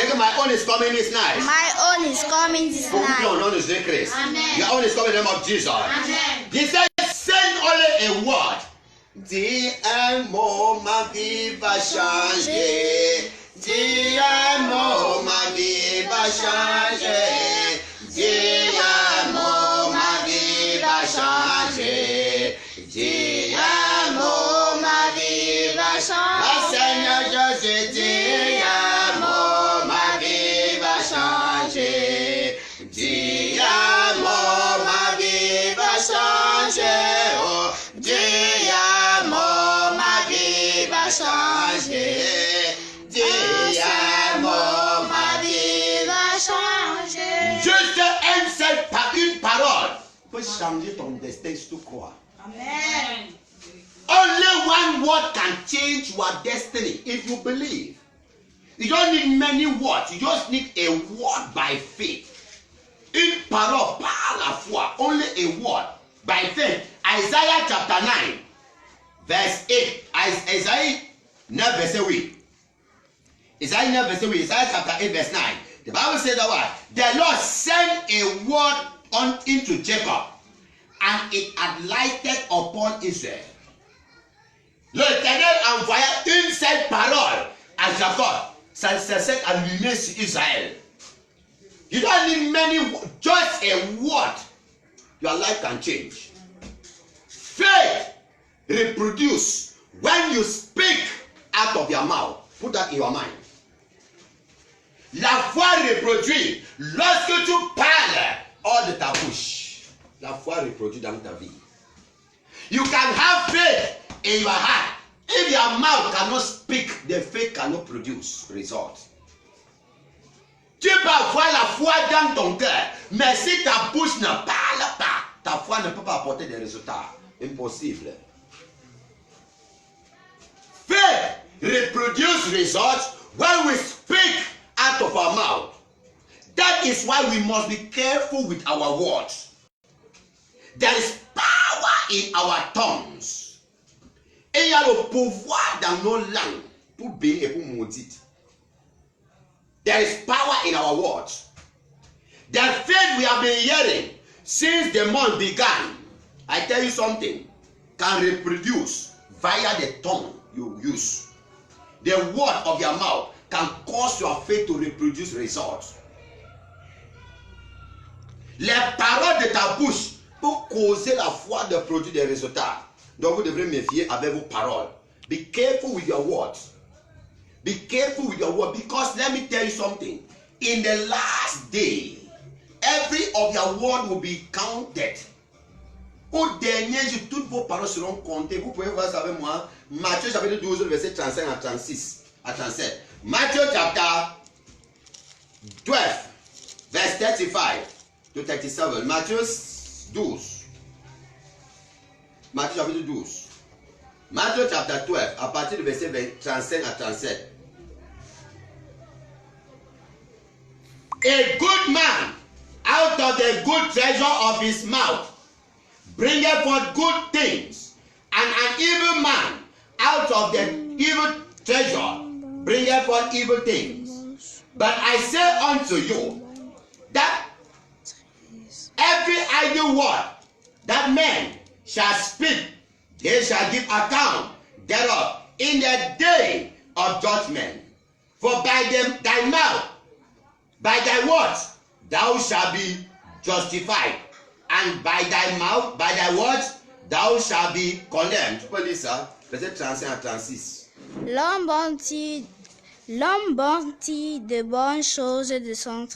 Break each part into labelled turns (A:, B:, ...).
A: Take my own is coming this night.
B: My own is coming this night.
A: Your own is increased.
C: Amen.
A: Your own is coming in the name of Jesus.
C: Amen.
A: He said, send only a word. DMO ma vie va changer. DMO ma vie va changer. DMO ma vie va changer. DMO ma vie va changer. Seigneur Jésus, DMO ma vie va changer. DMO ma vie va changer. Oh, DMO ma vie va changer. DMO ma vie va changer. Juste une parole peut changer ton destin si tu crois.
C: Amen.
A: Only one word can change your destiny if you believe. You don't need many words. You just need a word by faith. Une parole par la foi. Only a word by faith. Isaiah chapter 9, verse 8. Isaiah 9, verse 8. Isaiah 9, verse 8. Isaiah chapter 8, verse 9. The Bible says that what? The Lord sent a word into Jacob, and it had lighted upon Israel. L'Éternel envoya une seule parole à Jacob. Ça s'est allumé sur Israël. You don't need many words, just a word. Your life can change. Faith reproduce when you speak out of your mouth. Put that in your mind. La foi reproduit lorsque tu parles hors de ta bouche. La foi reproduit dans ta vie. You can have faith in your heart. If your mouth cannot speak, the faith cannot produce results. Tu peux avoir la foi dans ton cœur, mais si ta bouche ne parle pas, ta foi ne peut pas apporter des résultats. Impossible. Faith reproduces results when we speak out of our mouth. That is why we must be careful with our words. There is power in our tongues. Et il y a le pouvoir dans nos langues pour bénir et pour maudire. There is power in our words. The faith we have been hearing since the month began, I tell you something, can reproduce via the tongue you use. The word of your mouth can cause your faith to reproduce results. Les paroles de ta bouche peuvent causer la foi de produire des résultats. Donc vous devrez méfier avec vos paroles. Be careful with your words. Be careful with your word, because let me tell you something. In the last day, every of your word will be counted. Au dernier jour, toutes vos paroles seront comptées. Vous pouvez voir ça avec moi. Matthieu chapitre 12, verset 35 à 36, à 37. Matthieu chapter 12, verse 35 to 37. Matthieu 12. Matthieu chapitre 12. Matthieu chapter 12, à partir du verset 35 à 37. A good man out of the good treasure of his mouth bringeth forth good things, and an evil man out of the evil treasure bringeth forth evil things. But I say unto you that every idle word that man shall speak, they shall give account thereof in the day of judgment. For by thy mouth, by thy words, thou shalt be justified, and by thy mouth, by thy words, thou shalt be condemned. Verset 35 à 36.
B: L'homme bâtit de bonnes choses de son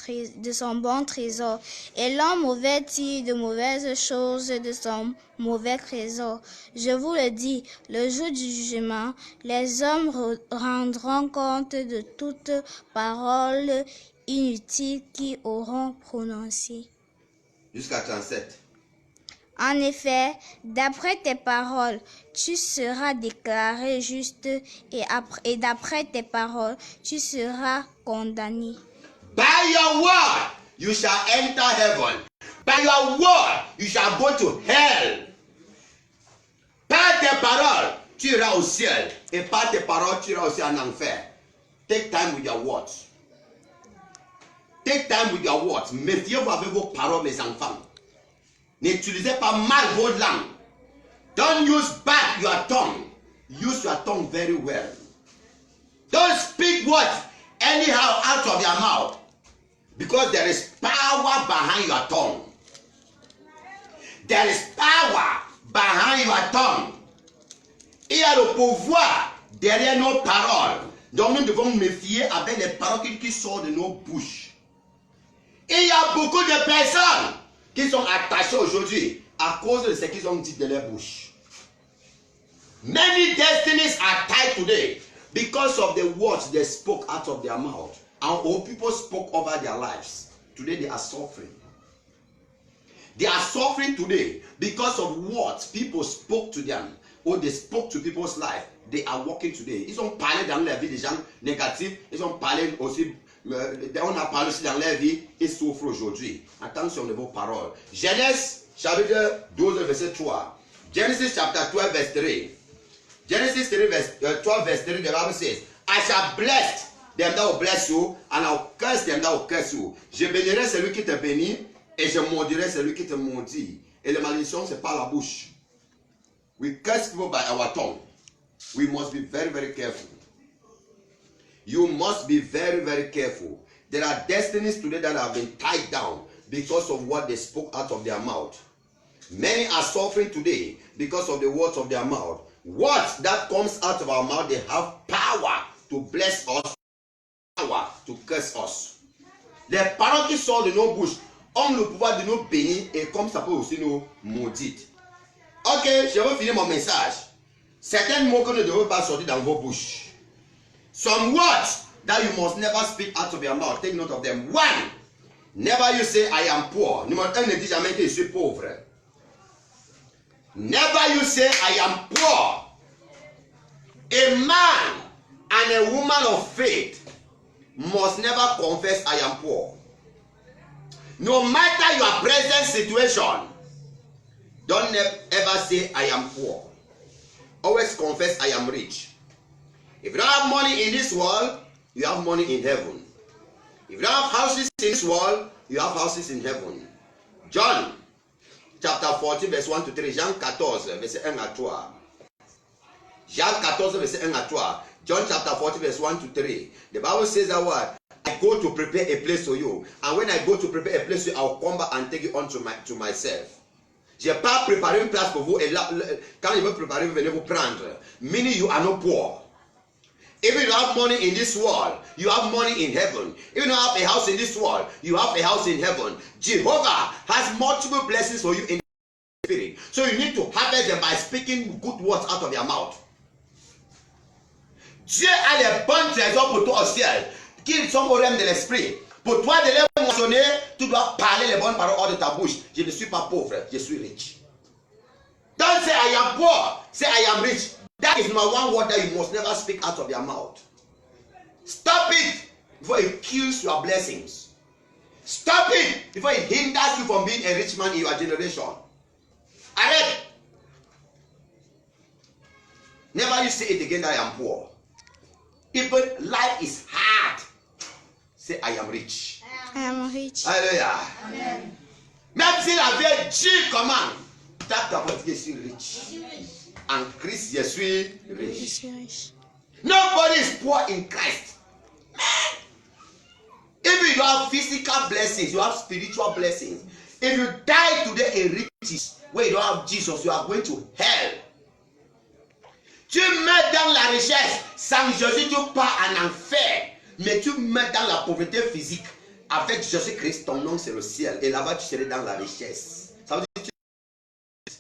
B: bon trésor, et l'homme mauvais tire de mauvaises choses de son mauvais trésor. Je vous le dis, le jour du jugement, les hommes rendront compte de toute parole inutile qu'ils auront prononcée.
A: Jusqu'à 37.
B: En effet, d'après tes paroles, tu seras déclaré juste, et d'après tes paroles, tu seras condamné.
A: By your word, you shall enter heaven. By your word, you shall go to hell. Par tes paroles, tu iras au ciel. Et par tes paroles, tu iras aussi en enfer. Take time with your words. Take time with your words. Méfiez-vous avec vos paroles, mes enfants. N'utilisez pas mal vos langues. Don't use bad your tongue. Use your tongue very well. Don't speak what anyhow out of your mouth, because there is power behind your tongue. There is power behind your tongue. Il y a le pouvoir derrière nos paroles. Donc nous devons méfier avec les paroles qui sortent de nos bouches. Il y a beaucoup de personnes qui sont attachées aujourd'hui à cause de ce qu'ils ont dit de leur bouche. Many destinies are tied today because of the words they spoke out of their mouth. And all people spoke over their lives. Today they are suffering. They are suffering today because of what people spoke to them, or they spoke to people's life. They are walking today. Ils ont parlé dans la vie des gens négatifs. Ils ont parlé aussi, on a parlé aussi dans leur vie. Ils souffrent aujourd'hui. Attention de vos paroles. Genèse chapitre 12 verset 3. Genesis chapter 12 verse 3. Genesis 3 verse 12 verse 3. The Bible says, I shall bless them that will bless you, and I'll curse them that will curse you. Je bénirai celui qui te bénit, et je maudirai celui qui te maudit. Et la malédiction, c'est par la bouche. We curse people by our tongue. We must be very, very careful. You must be very, very careful. There are destinies today that have been tied down because of what they spoke out of their mouth. Many are suffering today because of the words of their mouth. Words that comes out of our mouth, they have power to bless us, power to curse us. Les paroles qui sortent de nos bouches ont le pouvoir de nous bénir, et comme ça peut aussi nous maudire. Ok, je vais finir mon message. Certains mots que ne devez pas sortir dans vos bouches. Some words that you must never speak out of your mouth. Take note of them. One, never you say I am poor. Numéro 1, ne dis jamais que je suis pauvre. Never you say I am poor. A man and a woman of faith must never confess I am poor. No matter your present situation, don't ever say I am poor. Always confess I am rich. If you don't have money in this world, you have money in heaven. If you don't have houses in this world, you have houses in heaven. John chapter 14 verse 1 to 3. Jean 14 verset 1 à 3. Jean 14 verset 1 à 3. John chapter 14 verse 1 to 3. The Bible says that what? I go to prepare a place for you. And when I go to prepare a place for you, I will come back and take you on to myself. Je n'ai pas préparé une place pour vous, et là, quand je veux préparer, vous venez vous prendre. Meaning you are not poor. If you have money in this world, you have money in heaven. If you don't have a house in this world, you have a house in heaven. Jehovah has multiple blessings for you in the spirit. So you need to harvest them by speaking good words out of your mouth. Dieu a les bons trésors pour toi au ciel, qui sont au règne de l'esprit. Pour toi de les mentionner, tu dois parler les bonnes paroles hors de ta bouche. Je ne suis pas pauvre, je suis riche. Don't say I am poor, say I am rich. That is my one word that you must never speak out of your mouth. Stop it before it kills your blessings. Stop it before it hinders you from being a rich man in your generation. Arrête. Never you say it again that I am poor. Even life is hard. Say I am rich.
B: I am rich.
A: Hallelujah. Amen. Même si la vie est dure comment, tape ta porte, je suis riche. En Christ, je suis riche. Nobody is poor in Christ. Man. If you have physical blessings, you have spiritual blessings. If you die today in riches, where you don't have Jesus, you are going to hell. Tu mets dans la richesse, sans Jésus, tu pars en enfer. Mais tu mets dans la pauvreté physique. Avec Jésus-Christ, ton nom c'est le ciel. Et là-bas, tu serais dans la richesse. Ça veut dire que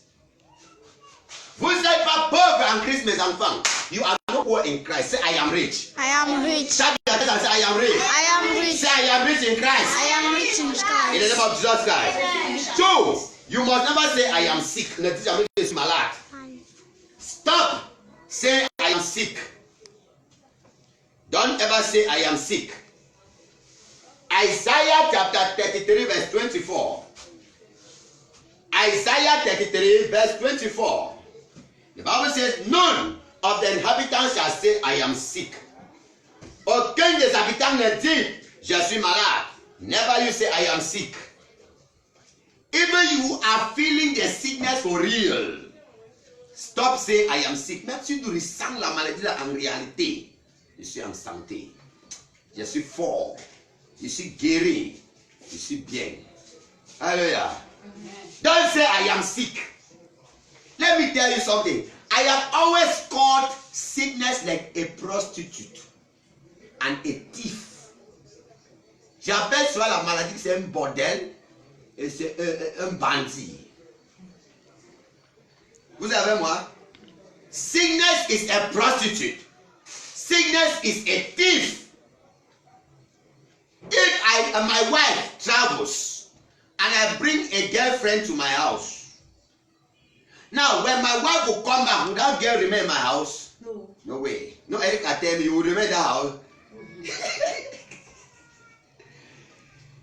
A: vous n'êtes pas pauvres en Christ, mes enfants. You are not poor in Christ. Say, I am rich.
B: I am rich.
A: Say, I am rich.
B: I am rich.
A: Say, I am rich in Christ.
B: I am rich in
A: In the
B: Christ.
A: name of Jesus Christ. Two, you must never say, I am sick. Ne dis jamais que je suis malade. Stop. Say, I am sick. Don't ever say, I am sick. Isaiah chapter 33 verse 24. Isaiah 33 verse 24. The Bible says, none of the inhabitants shall say, I am sick. Aucun des habitants ne dit, je suis malade. Never you say, I am sick. Even you are feeling the sickness for real. Stop saying, I am sick. Même si tu ressens la maladie là, en réalité, je suis en santé. Je suis fort. Je suis guéri. Je suis bien. Hallelujah. Don't say, I am sick. Let me tell you something. I have always called sickness like a prostitute and a thief. J'appelle souvent la maladie que c'est un bordel et c'est un bandit. Vous savez moi? Sickness is a prostitute. Sickness is a thief. If my wife travels and I bring a girlfriend to my house, now when my wife will come back, would that girl remain in my house?
C: No.
A: No way. No, Eric, I tell you, you will remain in that house.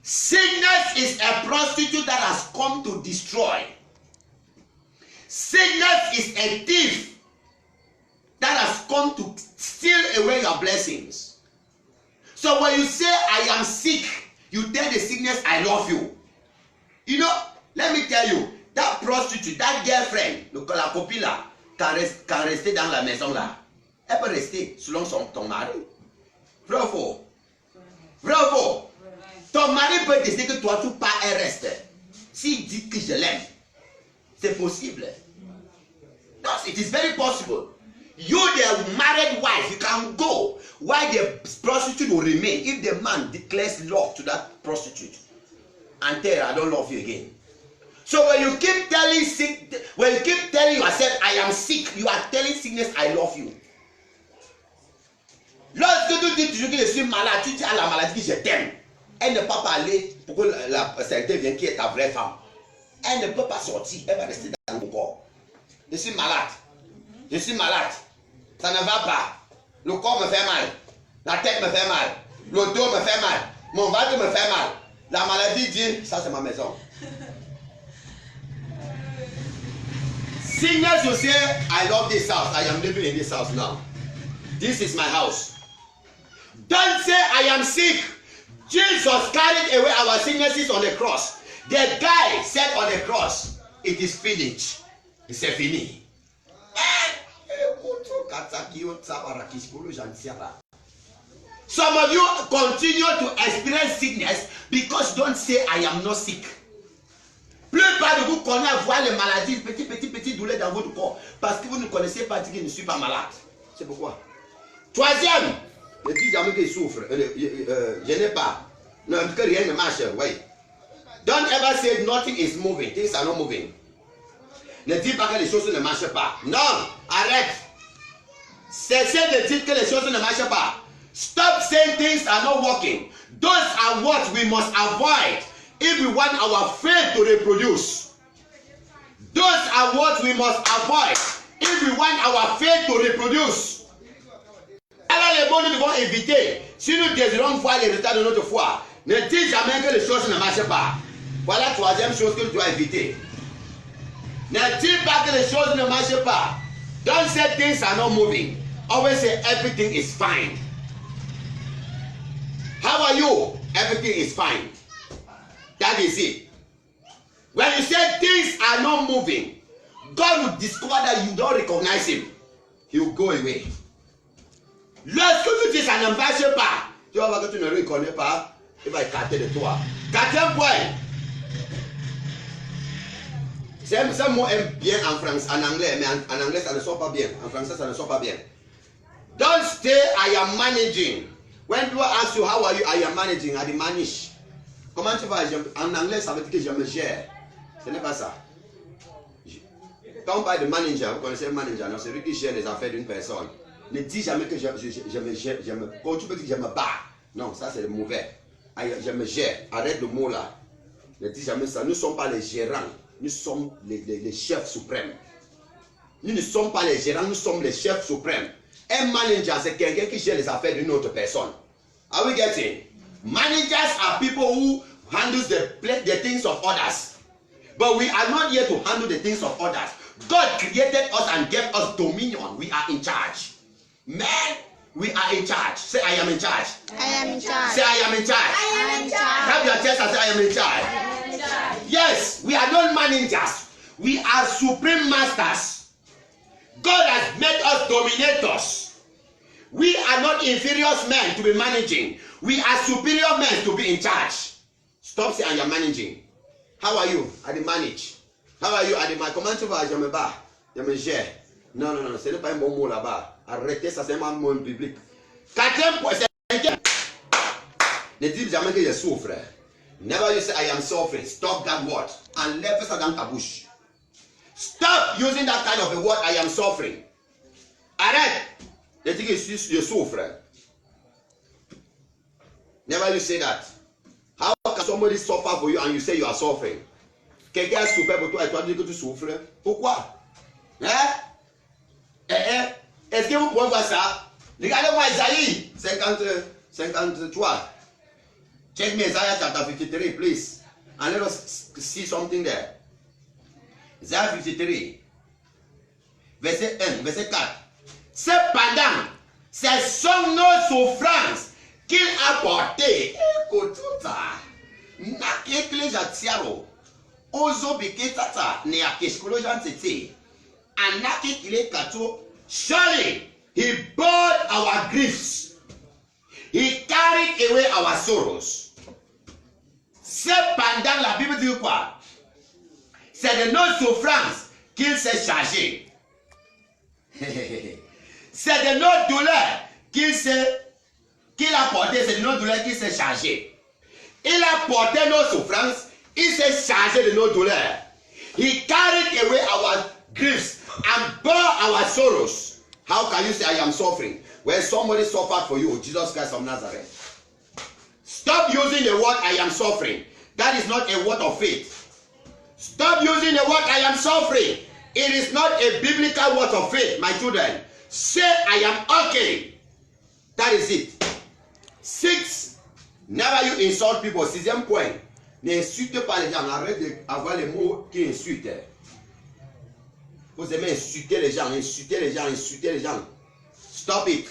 A: Sickness is a prostitute that has come to destroy. Sickness is a thief that has come to steal away your blessings. So when you say, I am sick, you tell the sickness, I love you. You know, let me tell you, that prostitute, that girlfriend, la copine là, quand rester dans la maison là, elle peut rester selon ton mari. Bravo. Bravo. Ton mari peut décider que toi, tu pars et reste. S'il dit que je l'aime, c'est possible. No, it is very possible. You, the married wife, you can go while the prostitute will remain if the man declares love to that prostitute and tell her, I don't love you again. So when you keep telling yourself, I am sick, you are telling sickness, I love you. Lorsque tu dis toujours que je suis malade, tu dis à la maladie que je t'aime. Elle ne peut pas aller pour que la sainteté vienne qui est ta vraie femme. Elle ne peut pas sortir, elle va rester dans ton corps. Je suis malade. Je suis malade. Ça ne va pas. Le corps me fait mal. La tête me fait mal. Le dos me fait mal. Mon ventre me fait mal. La maladie dit, ça c'est ma maison. Sickness, you say, I love this house. I am living in this house now. This is my house. Don't say, I am sick. Jesus carried away our sicknesses on the cross. The guy said on the cross, it is finished. C'est fini. Some of you continue to experience sickness because you don't say I am not sick. Plupart de vous connaissez avoir les maladies, petit douleurs dans votre corps parce que vous ne connaissez pas dire que je ne suis pas malade. C'est pourquoi. Troisième, ne dis jamais que je souffre. Je n'ai pas. Non, que rien ne marche. Oui. Don't ever say nothing is moving. Things are not moving. Ne dis pas que les choses ne marchent pas. Non, arrête. Cessez de dire que les choses ne marchent pas. Stop saying things are not working. Those are what we must avoid if we want our faith to reproduce. Those are what we must avoid if we want our faith to reproduce. Alors les bons nous devons éviter. Si nous désirons voir les résultats de notre foi, ne dis jamais que les choses ne marchent pas. Voilà la troisième chose que nous devons éviter. Ne dis pas que les choses ne marchent pas. Don't say things are not moving. Always say everything is fine. How are you? Everything is fine. That is it. When you say things are not moving, God will discover that you don't recognize him. He will go away. Lorsque tu dis ça ne marche pas, tu vas voir que tu ne le reconnais pas, il va écarter de toi. Quatrième point. Ce mot est bien en anglais, mais en anglais ça ne sort pas bien. En français ça ne sort pas bien. Don't say I am managing. When people ask you how are you, I am managing, I manage. Comment tu vas? En anglais ça veut dire que je me gère. Ce n'est pas ça. Quand on parle de manager, vous connaissez le manager, non? C'est lui qui gère les affaires d'une personne. Ne dis jamais que je me gère, quand tu peux dire que je me bats. Non, ça c'est mauvais. Je me gère. Arrête le mot là. Ne dis jamais ça. Nous ne sommes pas les gérants. Nous sommes les chefs suprêmes. Nous ne sommes pas les gérants, nous sommes les chefs suprêmes. Un manager, c'est quelqu'un qui gère les affaires d'une autre personne. Are we getting? Managers are people who handle the things of others. But we are not here to handle the things of others. God created us and gave us dominion. We are in charge. Man, we are in charge. Say, I am in charge.
B: I am in charge.
A: Say, I am in charge.
B: I am in charge.
A: Clap chest and say, I am in charge. Yes, we are not managers. We are supreme masters. God has made us dominators. We are not inferior men to be managing. We are superior men to be in charge. Stop saying I am managing. How are you? I did manage. How are you? I did my command to je me bats. Je me gère. Non, non, non, ce n'est pas un bon mot là-bas. Arrêtez, ça c'est un mot biblique. Quatrième point, ne dis jamais que je souffre. Never you say I am suffering. Stop that word. Enlève ça dans ta bouche. Stop using that kind of a word, I am suffering. Arrête de dire que je souffre. Never you say that. How can somebody suffer for you and you say you are suffering? Quelqu'un a souffert pour toi et toi tu dis que tu souffres. Pourquoi? Est-ce que vous pouvez voir ça? Regardez-moi Isaïe 53. Check me Isaiah chapter 53, please. And let us see something there. Isaiah 53, verset 1, verset 4. Cependant, ce sont nos souffrances qu'il a portées. Écoute ça. Nakekleja tiaro. Ozo beketata ne akeshkolojan tete. Anakekile kato. Surely he bore our griefs. He carried away our sorrows. Cependant, la Bible dit quoi? C'est de nos souffrances qu'il s'est chargé. C'est de nos douleurs qu'il a porté. C'est de nos douleurs qu'il s'est chargé. Il a porté nos souffrances. Il s'est chargé de nos douleurs. He carried away our griefs and bore our sorrows. How can you say I am suffering when somebody suffered for you, Jesus Christ of Nazareth? Stop using the word I am suffering. That is not a word of faith. Stop using the word I am suffering. It is not a biblical word of faith, my children. Say I am okay. That is it. 6. Never you insult people. 6e point. N'insulte pas les gens. Arrête d'avoir les mots qui insultent. Vous aimez insulter les gens, insulter les gens, insulter les gens. Stop it.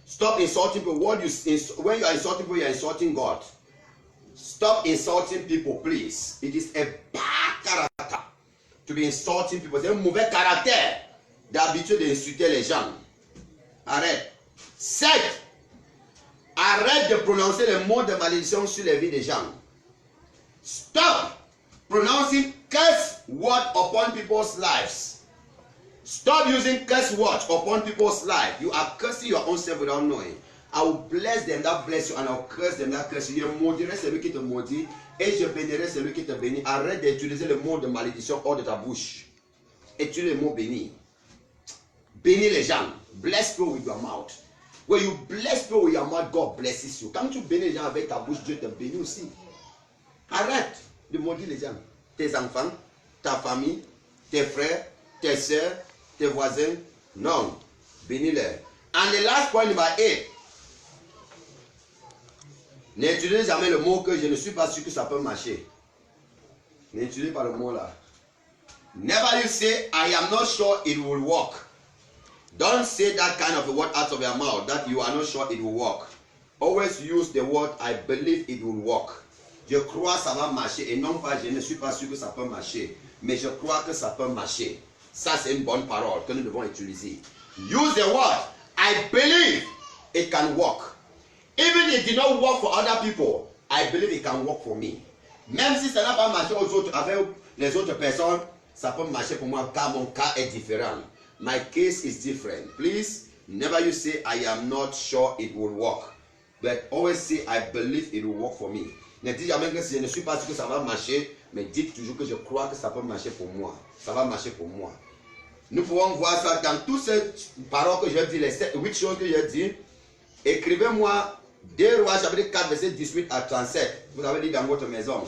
A: Stop insulting people. When you are insulting people, you are insulting God. Stop insulting people, please. It is a bad character to be insulting people. C'est un mauvais caractère d'habitude d'insulter les gens. Arrête. 7. Arrête de prononcer les mots de malédiction sur les vies des gens. Stop pronouncing curse words upon people's lives. Stop using curse words upon people's lives. You are cursing your own self without knowing. I will bless them that bless you and I will curse them that curse you. Je maudirai celui qui te maudit et je bénirai celui qui te bénit. Arrête d'utiliser le mot de malédiction hors de ta bouche. Utilise le mot béni. Bénis les gens. Bless people with your mouth. When you bless people with your mouth, God blesses you. Quand tu bénis les gens avec ta bouche, Dieu te bénit aussi. Arrête de maudire les gens. Tes enfants, ta famille, tes frères, tes soeurs, tes voisins. Non. Bénis-les. And the last point, number 8. N'utilisez jamais le mot que je ne suis pas sûr que ça peut marcher. N'utilisez pas le mot là. Never you say, I am not sure it will work. Don't say that kind of a word out of your mouth that you are not sure it will work. Always use the word, I believe it will work. Je crois ça va marcher et non pas je ne suis pas sûr que ça peut marcher. Mais je crois que ça peut marcher. Ça c'est une bonne parole que nous devons utiliser. Use the word, I believe it can work. Even if it did not work for other people, I believe it can work for me. Même si ça n'a pas marché aux autres, avec les autres personnes, ça peut marcher pour moi car mon cas est différent. My case is different. Please, never you say I am not sure it will work. But always say I believe it will work for me. Ne dites jamais que je ne suis pas sûr que ça va marcher, mais dites toujours que je crois que ça peut marcher pour moi. Ça va marcher pour moi. Nous pouvons voir ça dans toutes ces paroles que j'ai dit, les 8 choses que j'ai dit. Écrivez-moi 2 Rois chapitre 4 verset 18 à 37. Vous avez dit dans votre maison.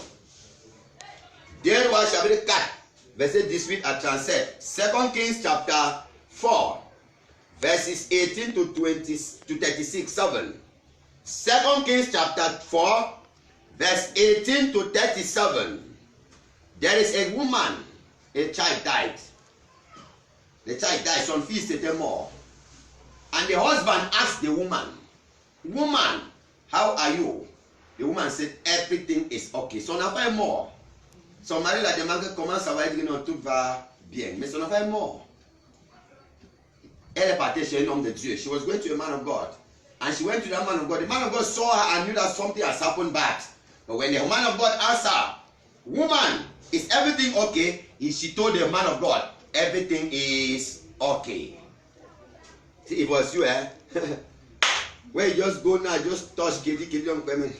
A: 2 Rois chapitre 4 verset 18 à 37. 2 Kings chapter 4 verses 18 to 36. 7. 2 Kings chapter 4 verse 18 to 37. There is a woman, a child died. The child died, son fils était mort. And the husband asked the woman, Woman, how are you? The woman said everything is okay. Son enfant est mort. Son mari la demande comment ça va être, non, tout va bien. Mais son enfant est mort. Elle est partie chez un homme de Dieu. She was going to a man of God. And she went to that man of God. The man of God saw her and knew that something has happened bad. But when the man of God asked her, woman, is everything okay? She told the man of God, everything is okay. See, it was you, eh? Where you just go now, just touch Kedi young women.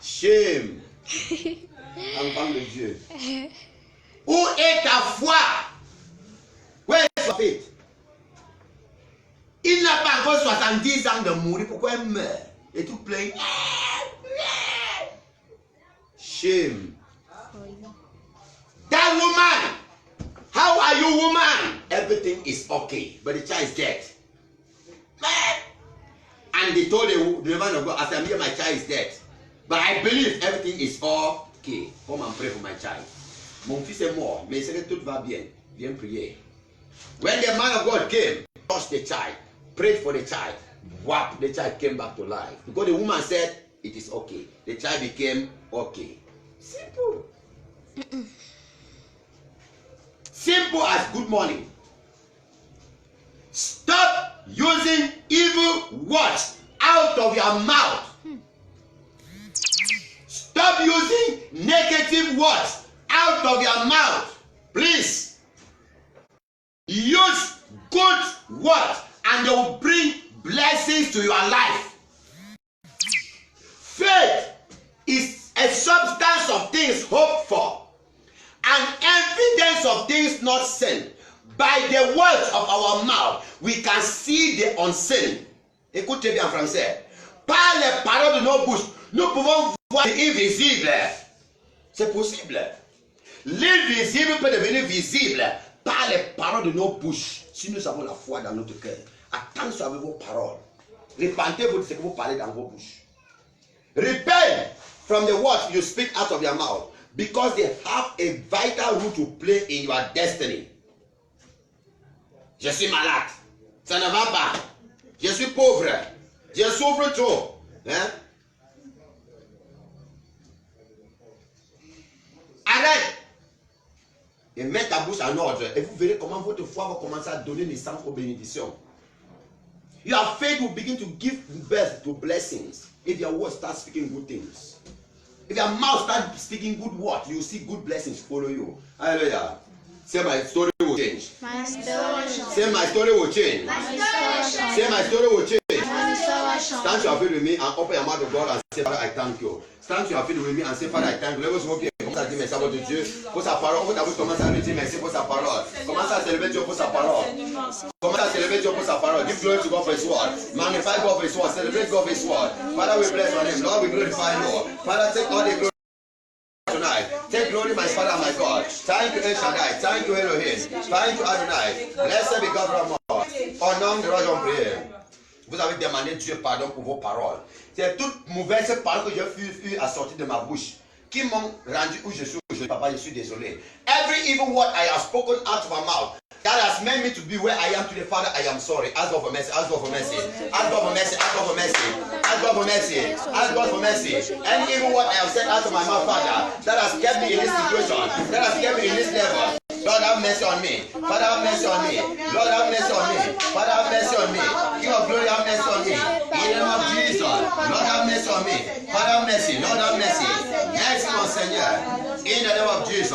A: Shame. Enfant de Dieu. Où est ta foi? Where is your faith? Il n'a pas encore 70 ans de mourir. Pourquoi il meurt? Et tout plein. Shame. That woman. How are you, woman? Everything is okay. But the child is dead. And they told the man of God, after me, my child is dead. But I believe everything is okay. Come and pray for my child. Mon fils est mort, mais c'est que tout va bien. Viens prier. When the man of God came, touched the child, prayed for the child, whap, the child came back to life. Because the woman said, it is okay. The child became okay. Simple. Simple as good morning. Stop using evil words out of your mouth. Stop using negative words out of your mouth. Please. Use good words and they will bring blessings to your life. Faith is a substance of things hoped for, and evidence of things not seen. By the words of our mouth, we can see the unseen. Écoutez bien en français. Par les paroles de nos bouches, nous pouvons voir l'invisible. C'est possible. L'invisible peut devenir visible par les paroles de nos bouches. Si nous avons la foi dans notre cœur, attention avec vos paroles. Répentez-vous de ce que vous parlez dans vos bouches. Repent from the words you speak out of your mouth, because they have a vital role to play in your destiny. Je suis malade. Ça ne va pas. Je suis pauvre. Je souffre trop. Hein? Arrête. Et mets ta bouche en ordre. Et vous verrez comment votre foi va commencer à donner naissance aux bénédictions. Your faith will begin to give birth to blessings. If your words start speaking good things. If your mouth starts speaking good words, you will see good blessings follow you. Hallelujah. Say my story will change.
B: My story.
A: Say my story will change. Say my story will change. Stand to your feet with me and open your mouth to God and say, Father, I thank you. Stand to your feet with me and say, Father, I thank you. Lève vos pieds. Commence à dire merci à votre Dieu pour sa parole. Commence à lui dire merci pour sa parole. Commence à célébrer Dieu pour sa parole. Commence à célébrer Dieu pour sa parole. Give glory to God for His word. Magnify God for His word. Celebrate God for His word. Father, we bless your name. Lord, we glorify you. Father, take all the glory tonight. Take glory, my Father, my God. Thank you, El Shaddai. Thank you, Elohim. Thank you, Adonai. Blessed be God from all. Au nom de Roi, on prie. Vous avez demandé Dieu pardon pour vos paroles. C'est toute mauvaise parole que j'ai eu à sortir de ma bouche qui m'ont rendu où je suis aujourd'hui. Papa, je suis désolé. Every evil word I have spoken out of my mouth that has made me to be where I am today, Father, I am sorry. Ask God for mercy. Ask God for mercy. Ask God for mercy. Ask God for mercy. Ask God for mercy. Ask God for mercy. Any evil word I have said out of my mouth, Father, that has kept me in this situation, that has kept me in this level. Lord, have mercy on me. Father, have mercy on me. Lord, have mercy on me. Father, have mercy on me. King of glory, have mercy on me. In the name of Jesus, Lord, have mercy on me. Father, have mercy. Lord, have mercy. Yes, mon Seigneur. In the name of Jesus.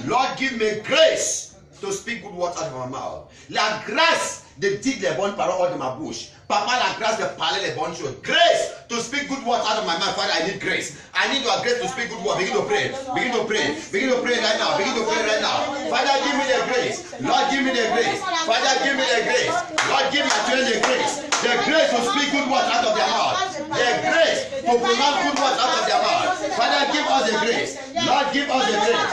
A: Lord, give me grace to speak good words out of my mouth. La grâce de dire les bonnes paroles hors de ma bouche. Papa, la grâce de parler les bonnes choses. Grace to speak good words out of my mouth. Father, I need grace. I need your grace to speak good words. Begin to pray. Begin to pray. Begin to pray right now. Begin to pray right now. Father, give me the grace. Lord, give me the grace. Father, give me the grace. Lord, give my children the grace. The grace to speak good words out of their mouth. The grace to pronounce good words out of their mouth. Father, give us the grace. Lord, give us the grace.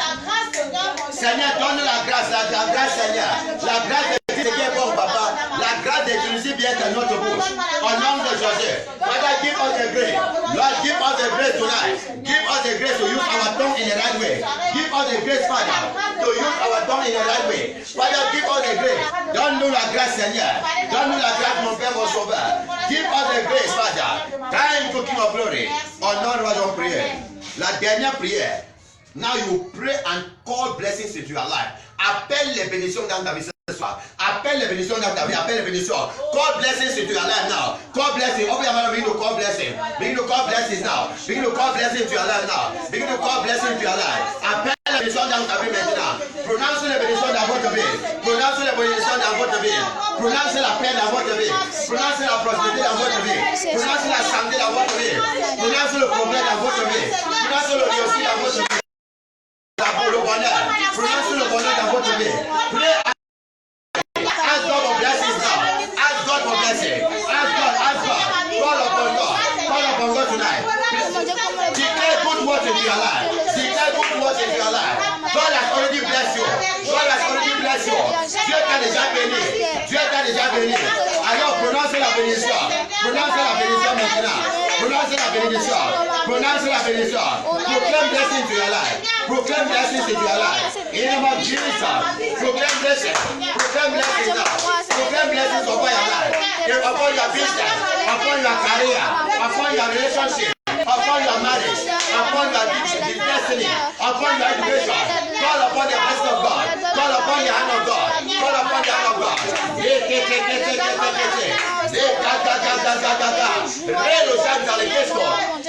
A: Seigneur, donne la grâce, Seigneur. La grâce de dire ce qui est bon, Papa. La grâce d'utiliser bien que notre bouche. Au nom de Jésus. Father, give us the grace. Lord, give us the grace tonight. Give us the grace to use our tongue in the right way. Give us the grace, Father, to use our tongue in the right way. Father, give us the grace. Donne-nous la grâce, Seigneur. Donne-nous la grâce, mon Père, mon Sauveur. Give us the grace, Father. Thank you, King of Glory. Honor was on prière. La dernière prière. Now you pray and call blessings into your life. Appelle les bénédictions dans ta vie ce soir. Appelle les bénédictions dans ta vie. Appelle les bénédictions. Call blessings into your life now. Call blessings. Open your mouth. Begin to call blessings. Begin to call blessings now. Begin to call blessings into your life now. Begin to call blessings into your life. Appelle les bénédictions dans ta vie maintenant. Prononcez les bénédictions dans votre vie. Prononcez les bénédictions dans votre vie. Prononcez la paix dans votre vie. Prononcez la prospérité dans votre vie. Prononcez la santé dans votre vie. Prononcez le progrès dans votre vie. Prononcez le réussite dans votre vie. Le bonheur. Prononcez le bonheur dans votre vie. Pray. Ask God for blessings now. Ask God for blessing. Ask God. Ask God. Call upon God. Call upon God tonight. Declare good words in your life. Declare good words in your life. God has already blessed you. God has already blessed you. Dieu t'a déjà béni. Dieu t'a déjà béni. Alors prononcez la bénédiction. Prononcez la bénédiction maintenant. Prononcez la bénédiction. Prononcez la bénédiction. Proclaim blessings to your life. Proclaim blessings in your life. In the name of Jesus. Proclaim blessings. Proclaim blessings now. Proclaim blessings upon your life. Upon your business. Upon your career. Upon your relationship. Upon your marriage. Upon your destiny. Upon your education. Call upon the blessing of God. Call upon the hand of God. Call upon the hand of God.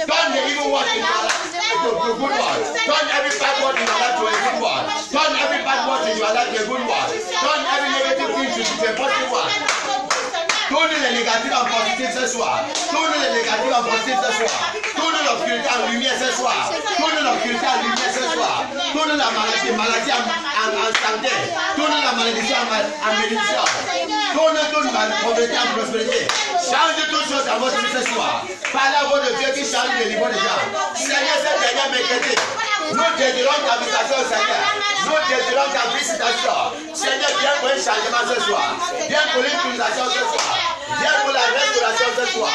A: Turn the evil word in your life to a good word. Turn every bad word in your life to a good word. Turn every bad word in your life to a good word. Turn every negative thing to a positive word. Tourne les négatifs en positif ce soir. Tourne les négatifs en positif ce soir. Tourne l'obscurité en lumière ce soir. Tourne l'obscurité en lumière ce soir. Tourne la maladie en santé. Tourne la malédiction en bénédiction. Tourne la pauvreté en prospérité. Change toutes choses dans votre vie ce soir. Par la voix de Dieu qui change le niveau des gens. Seigneur, cette dernière mercredi, nous désirons ta visitation, Seigneur. Nous désirons ta visitation. Seigneur, viens pour un changement ce soir. Viens pour l'utilisation ce soir. Viens pour la restauration ce soir.